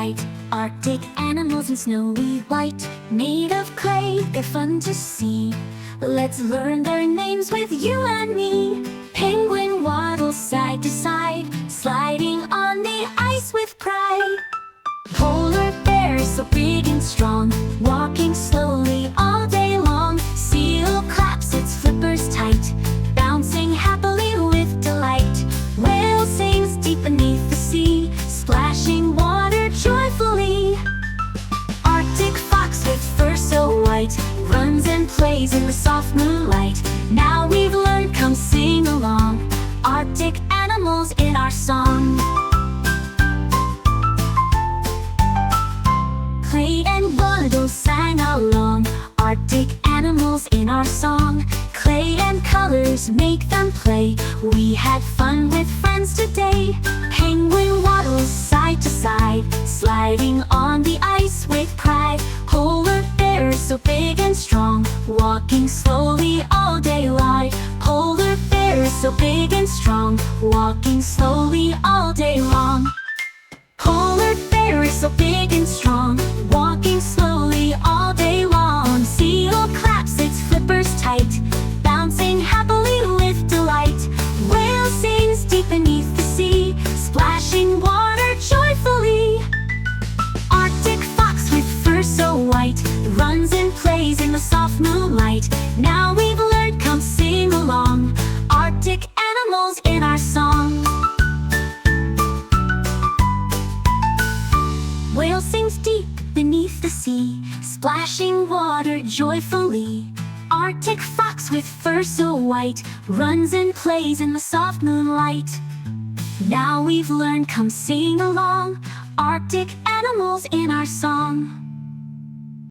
bright. Arctic animals in snowy white, made of clay, they're fun to see. Let's learn their names with you and me. Penguin waddles side to side, sliding on the ice with pride. Polar bear is so big and strong, walking slowly all day long. Seal claps its flippers tight, bouncing happily with delight. Whale sings deep beneath the sea, splashing water joyfully. Arctic fox with fur so white, runs and plays in the soft moonlight. Now we've learned, come sing along, Arctic animals in our song. Clay and waddle sang along, Arctic animals in our song. Clay and colors make them play, we had fun with friends today. Penguin waddles side to side, sliding on the ice with pride. Polar bear is so big and strong, walking slowly all day long. Polar bear is so big and strong, walking slowly all day long. Polar bear is so big and strong, walking slowly all day long. Seal claps its flippers tight, bouncing happily with delight. Whale sings deep beneath the sea, splashing water joyfully. Arctic fox with fur so white, runs and plays in the soft moonlight. Now we've learned, come sing along, Arctic animals in our song. Whale sings deep beneath the sea, splashing water joyfully. Arctic fox with fur so white, runs and plays in the soft moonlight. Now we've learned, come sing along, Arctic animals in our song.